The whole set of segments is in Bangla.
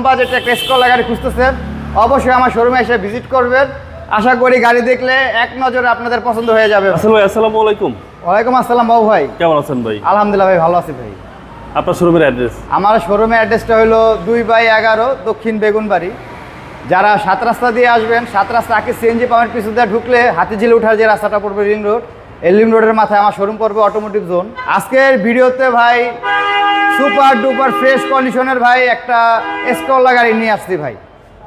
বাজেটে একটা স্কলা গাড়ি খুঁজতেছেন অবশ্যই আমার শোরুমে এসে ভিজিট করবেন। আশা করি গাড়ি দেখলে এক নজরে আপনাদের পছন্দ হয়ে যাবে। ভাই আসসালামু আলাইকুম। ওয়ালাইকুম আসসালাম বাবু ভাই, কেমন আছেন ভাই? আলহামদুলিল্লাহ ভাই, ভালো আছি ভাই। আপনার শোরুমের অ্যাড্রেস? আমার শোরুমের অ্যাড্রেসটা হলো 2/11 দক্ষিণ বেগুনবাড়ি। যারা 7 রাস্তা দিয়ে আসবেন, 7 রাস্তা আগে সিএনজি পাম্পের পিছু দিয়ে ঢুকলে হাতিঝিল ওঠার যে রাস্তাটা পড়বে রিং রোড, এই রিং রোডের মাথায় আমার শোরুম পড়বে অটোমোটিভ জোন। আজকের ভিডিওতে ভাই সুপার ডুপার ফ্রেশ কন্ডিশনের ভাই একটা স্কলা গাড়ি নিয়ে আসছি ভাই।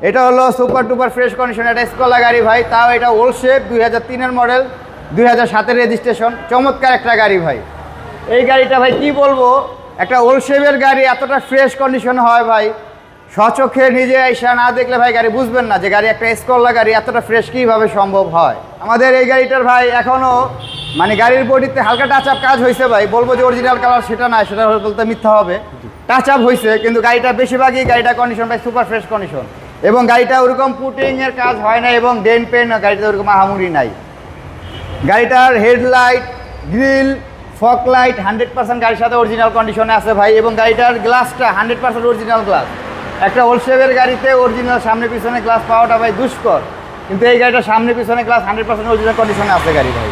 এটা হলো সুপার ডুপার ফ্রেশ কন্ডিশনের একটা স্কলা গাড়ি ভাই, তাও এটা ওল্ড শেপ, 2003-এর মডেল, 2007-এর রেজিস্ট্রেশন। চমৎকার একটা গাড়ি ভাই। এই গাড়িটা ভাই কি বলবো, একটা ওল্ড শেপের গাড়ি এতটা ফ্রেশ কন্ডিশন হয় ভাই, স্বচক্ষে নিজে এসে না দেখলে ভাই গাড়ি বুঝবেন না যে গাড়ি একটা স্কলা গাড়ি এতটা ফ্রেশ কীভাবে সম্ভব হয়। আমাদের এই গাড়িটার ভাই এখনও মানে গাড়ির বডিতে হালকা টাচ আপ কাজ হয়েছে ভাই, বলবো যে অরিজিনাল কালার সেটা না, সেটা বলতে মিথ্যা হবে। টাচ আপ হয়েছে, কিন্তু গাড়িটা বেশিরভাগই গাড়িটা কন্ডিশন ভাই সুপার ফ্রেশ কন্ডিশন, এবং গাড়িটা ওরকম পুটিংয়ের কাজ হয় না, এবং ডেন পেন গাড়িটা ওরকম আহামরি নাই। গাড়িটার হেডলাইট, গ্রিল, ফগ লাইট 100% গাড়ির সাথে অরিজিনাল কন্ডিশনে আছে ভাই, এবং গাড়িটার গ্লাসটা 100% অরিজিনাল গ্লাস। একটা ওল্ড শেপের গাড়িতে অরিজিনাল সামনে পিছনে গ্লাস পাওয়াটা ভাই দুষ্কর, কিন্তু এই গাড়িটা সামনে পিছনে গ্লাস 100% অরিজিনাল কন্ডিশনে আছে গাড়ি ভাই।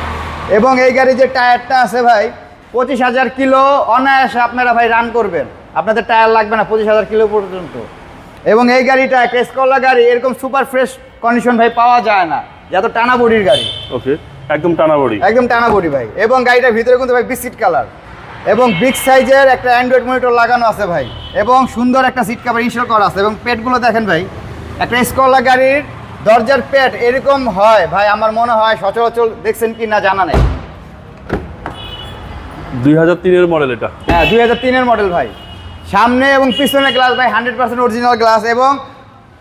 এবং এই গাড়ির যে টায়ারটা আছে ভাই, 25,000 কিলো অনায়াসে আপনারা ভাই রান করবেন, আপনাদের টায়ার লাগবে না 25,000 কিলো পর্যন্ত। এবং এই গাড়িটা একটা স্কলা গাড়ি এরকম সুপার ফ্রেশ কন্ডিশন ভাই পাওয়া যায় না, যত টানা বডির গাড়ি। ওকে, একদম টানা বডি, একদম টানা বডি ভাই। এবং গাড়িটার ভিতরে কিন্তু ভাই বিস্কিট কালার এবং বিগ সাইজের একটা অ্যান্ড্রয়েড মনিটর লাগানো আছে ভাই, এবং সুন্দর একটা সিট কভার ইনস্টল করা আছে। এবং পেটগুলো দেখেন ভাই, একটা স্কলা গাড়ির দরজার পেট এরকম হয় ভাই, আমার মনে হয় সচরাচর দেখছেন কি না জানা নেই। 2003-এর মডেল এটা? হ্যাঁ, 2003-এর মডেল ভাই। সামনে এবং পিছনে গ্লাস ভাই 100% অরিজিনাল গ্লাস, এবং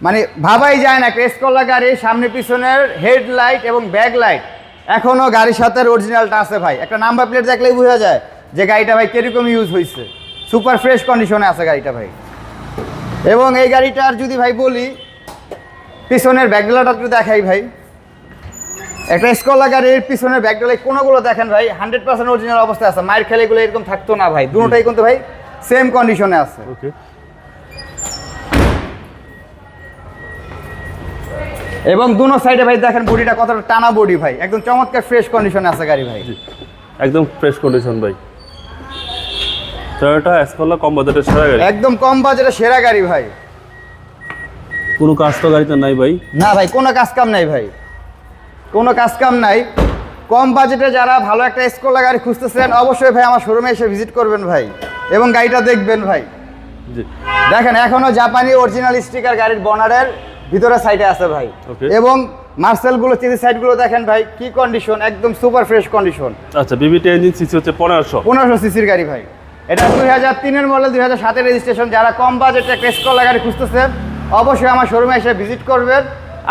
মানে ভাবাই যায় না একটা স্কলা গাড়ি সামনে পিছনের হেডলাইট এবং ব্যাক লাইট এখনও গাড়ির সাথে অরিজিনালটা আছে ভাই। একটা নাম্বার প্লেট দেখলেই বোঝা যায় যে গাড়িটা ভাই কীরকম ইউজ হয়েছে, সুপার ফ্রেশ কন্ডিশনে আছে গাড়িটা ভাই। এবং এই গাড়িটার যদি ভাই বলি পিছনের ব্যাকডালাটা একটু দেখাই ভাই, একটা স্কলা গাড়ির পিছনের ব্যাকডালায় কোনোগুলো দেখেন ভাই 100% অরিজিনাল অবস্থায় আছে, মায়ের খেলে এগুলো এরকম থাকতো না ভাই, দুটোটাই কিন্তু ভাই সেম কন্ডিশনে আছে। ওকে, এবং দুনো সাইডে ভাই দেখেন বডিটা কতটা টানা বডি ভাই, একদম চমৎকার ফ্রেশ কন্ডিশনে আছে গাড়ি ভাই, একদম ফ্রেশ কন্ডিশন ভাই। টয়োটা স্কলা কম বাজেটের সেরা গাড়ি, একদম কম বাজেটের সেরা গাড়ি ভাই। কোনো কাজ তো গাড়িতে নাই ভাই? না ভাই, কোনো কাজ কাম নাই ভাই, কোনো কাজ কাম নাই। কম বাজেটে যারা ভালো একটা স্কলা গাড়ি খুঁজতেছেন অবশ্যই ভাই আমার শোরুমে এসে ভিজিট করবেন ভাই, এবং গাড়িটা দেখবেন ভাই। জি, দেখেন এখনো জাপানি অরিজিনাল স্টিকার গাড়ির বনারের ভিতরে সাইডে আছে ভাই, এবং মার্সেলগুলো চিজি সাইডগুলো দেখেন ভাই কি কন্ডিশন, একদম সুপার ফ্রেশ কন্ডিশন। আচ্ছা, বিবিটি ইঞ্জিন সিসি হচ্ছে 1500 সিসির গাড়ি ভাই। এটা 2003-এর মডেল, 2007-এর রেজিস্ট্রেশন। যারা কম বাজেটে একটা স্কলা গাড়ি খুঁজতেছেন অবশ্যই আমার শোরুমে এসে ভিজিট করবেন।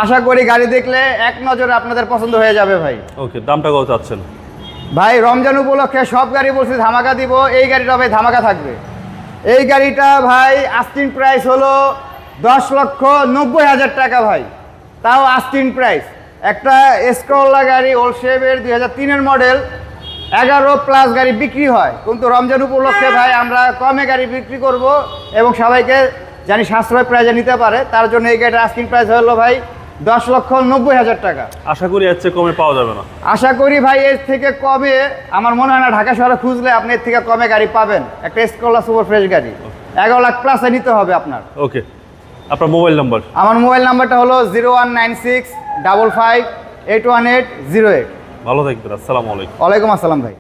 আশা করি গাড়ি দেখলে এক নজরে আপনাদের পছন্দ হয়ে যাবে ভাই। ওকে, দামটা কত চাচ্ছেন ভাই? রমজান উপলক্ষে সব গাড়ি বলছি ধামাকা দিব, এই গাড়িটা ভাই ধামাকা থাকবে। এই গাড়িটা ভাই আস্কিং প্রাইস হলো 10,90,000 টাকা ভাই, তাও আস্কিং প্রাইস। একটা স্কলা গাড়ি ওল্ড শেপের 2003-এর মডেল, 11+ গাড়ি বিক্রি হয়, কিন্তু রমজান উপলক্ষে ভাই আমরা কমে গাড়ি বিক্রি করব এবং সবাইকে জানি সাশ্রয় প্রাইজে নিতে পারে, তার জন্য এই গাড়িটার আস্কিং প্রাইস হলো ভাই 10,90,000 টাকা। আশা করি এর চেয়ে কমে পাওয়া যাবে না? আশা করি ভাই এর থেকে কমে আমার মনে হয় না, ঢাকা শহরে খুঁজলে আপনি এর থেকে কমে গাড়ি পাবেন। একটা স্কলা সুপার ফ্রেশ গাড়ি 11,00,000+ নিতে হবে আপনার। ওকে, আপনার মোবাইল নাম্বার? আমার মোবাইল নাম্বারটা হলো 019655818008। ভালো থাকবেন, আসসালামু আলাইকুম। ওয়ালাইকুম আসসালাম ভাই।